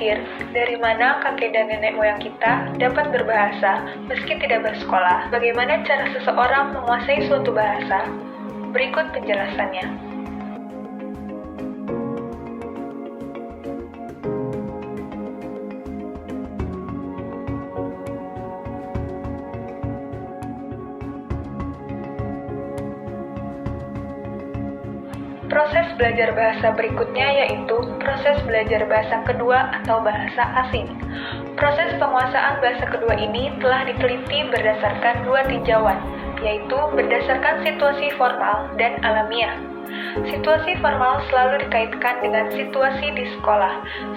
berpikir, dari mana kakek dan nenek moyang kita dapat berbahasa meski tidak bersekolah? Bagaimana cara seseorang menguasai suatu bahasa? Berikut penjelasannya. Proses belajar bahasa berikutnya yaitu proses belajar bahasa kedua atau bahasa asing. Proses penguasaan bahasa kedua ini telah diteliti berdasarkan dua tinjauan, yaitu berdasarkan situasi formal dan alamiah. Situasi formal selalu dikaitkan dengan situasi di sekolah,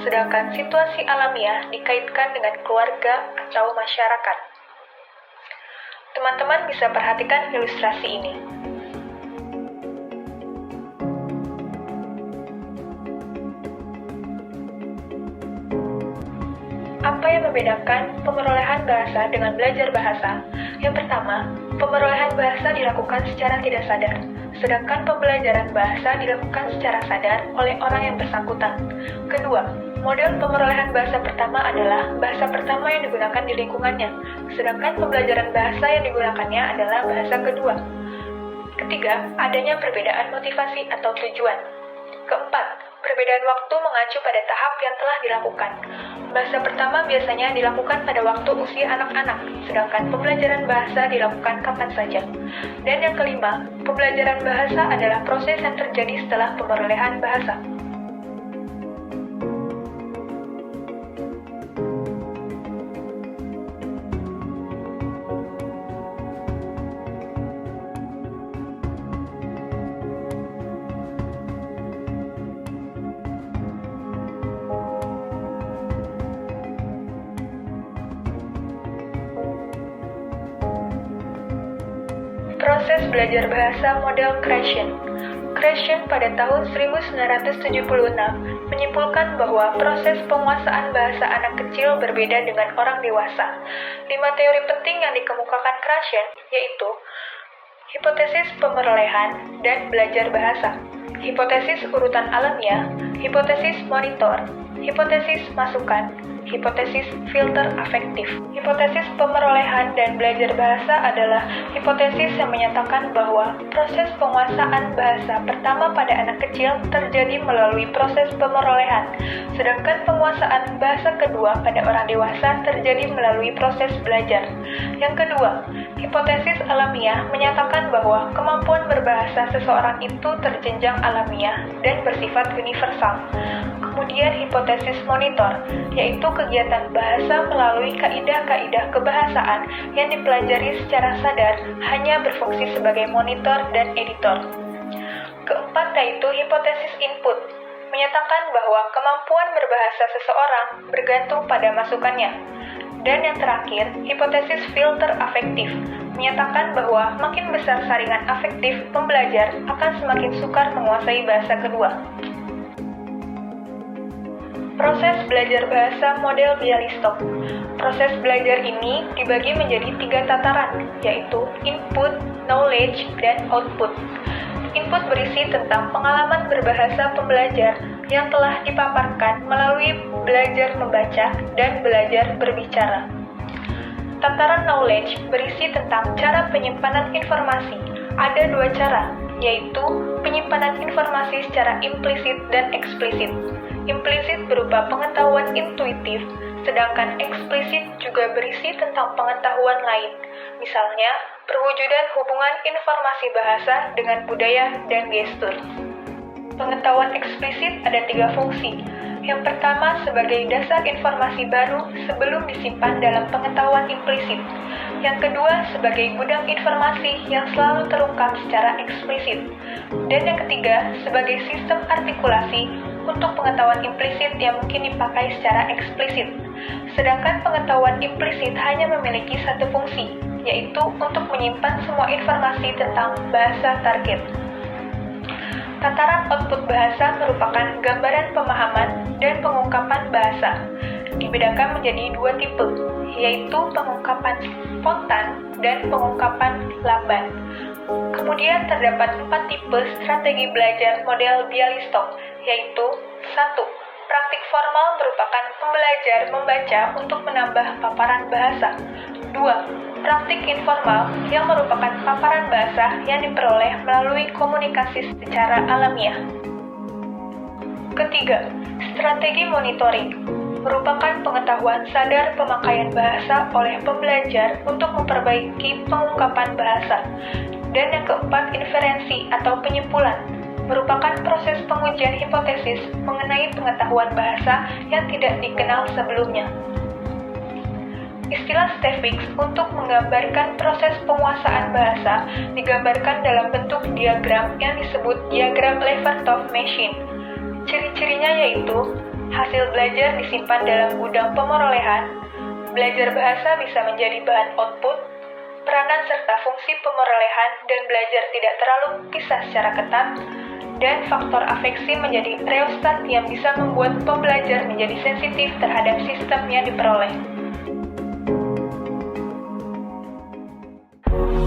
sedangkan situasi alamiah dikaitkan dengan keluarga atau masyarakat. Teman-teman bisa perhatikan ilustrasi ini. Apa yang membedakan pemerolehan bahasa dengan belajar bahasa? Yang pertama, pemerolehan bahasa dilakukan secara tidak sadar, sedangkan pembelajaran bahasa dilakukan secara sadar oleh orang yang bersangkutan. Kedua, model pemerolehan bahasa pertama adalah bahasa pertama yang digunakan di lingkungannya, sedangkan pembelajaran bahasa yang digunakannya adalah bahasa kedua. Ketiga, adanya perbedaan motivasi atau tujuan. Keempat, perbedaan waktu mengacu pada tahap yang telah dilakukan. Bahasa pertama biasanya dilakukan pada waktu usia anak-anak, sedangkan pembelajaran bahasa dilakukan kapan saja. Dan yang kelima, pembelajaran bahasa adalah proses yang terjadi setelah pemerolehan bahasa. Proses belajar bahasa model Krashen. Krashen pada tahun 1976 menyimpulkan bahwa proses penguasaan bahasa anak kecil berbeda dengan orang dewasa. 5 teori penting yang dikemukakan Krashen yaitu hipotesis pemerolehan dan belajar bahasa, hipotesis urutan alamiah, hipotesis monitor, hipotesis masukan, hipotesis filter afektif. Hipotesis pemerolehan dan belajar bahasa adalah hipotesis yang menyatakan bahwa proses penguasaan bahasa pertama pada anak kecil terjadi melalui proses pemerolehan, sedangkan penguasaan bahasa kedua pada orang dewasa terjadi melalui proses belajar. Yang kedua, hipotesis alamiah menyatakan bahwa kemampuan berbahasa seseorang itu terjenjang alamiah dan bersifat universal. Kemudian hipotesis monitor, yaitu kegiatan bahasa melalui kaidah-kaidah kebahasaan yang dipelajari secara sadar hanya berfungsi sebagai monitor dan editor. Keempat yaitu hipotesis input, menyatakan bahwa kemampuan berbahasa seseorang bergantung pada masukannya. Dan yang terakhir, hipotesis filter afektif, menyatakan bahwa makin besar saringan afektif pembelajar akan semakin sukar menguasai bahasa kedua. Proses belajar bahasa model Bialystok. Proses belajar ini dibagi menjadi 3 tataran, yaitu input, knowledge, dan output. Input berisi tentang pengalaman berbahasa pembelajar yang telah dipaparkan melalui belajar membaca dan belajar berbicara. Tataran knowledge berisi tentang cara penyimpanan informasi. Ada 2 cara, yaitu penyimpanan informasi secara implisit dan eksplisit. Implisit berupa pengetahuan intuitif, sedangkan eksplisit juga berisi tentang pengetahuan lain, misalnya perwujudan hubungan informasi bahasa dengan budaya dan gestur. Pengetahuan eksplisit ada 3 fungsi. Yang pertama sebagai dasar informasi baru sebelum disimpan dalam pengetahuan implisit. Yang kedua sebagai gudang informasi yang selalu terungkap secara eksplisit. Dan yang ketiga sebagai sistem artikulasi untuk pengetahuan implisit yang mungkin dipakai secara eksplisit. Sedangkan pengetahuan implisit hanya memiliki 1 fungsi, yaitu untuk menyimpan semua informasi tentang bahasa target. Tataran output bahasa merupakan gambaran pemahaman dan pengungkapan bahasa. Dibedakan menjadi 2 tipe, yaitu pengungkapan spontan dan pengungkapan lamban. Kemudian terdapat 4 tipe strategi belajar model Bialystok, yaitu 1. Praktik formal merupakan pembelajar membaca untuk menambah paparan bahasa. 2. Praktik informal yang merupakan paparan bahasa yang diperoleh melalui komunikasi secara alamiah. Ketiga, strategi monitoring merupakan pengetahuan sadar pemakaian bahasa oleh pembelajar untuk memperbaiki pengungkapan bahasa. Dan yang keempat, inferensi atau penyimpulan merupakan proses pengujian hipotesis mengenai pengetahuan bahasa yang tidak dikenal sebelumnya. Istilah statistics untuk menggambarkan proses penguasaan bahasa digambarkan dalam bentuk diagram yang disebut diagram Levertov machine. Ciri-cirinya yaitu hasil belajar disimpan dalam gudang pemerolehan, belajar bahasa bisa menjadi bahan output, peranan serta fungsi pemerolehan dan belajar tidak terlalu pisah secara ketat, dan faktor afeksi menjadi rheostat yang bisa membuat pembelajar menjadi sensitif terhadap sistem yang diperoleh.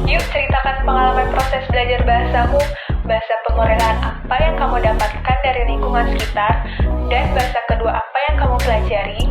Yuk ceritakan pengalaman proses belajar bahasamu, bahasa pemerolehan apa yang kamu dapatkan dari lingkungan sekitar, dan bahasa kedua apa yang kamu pelajari.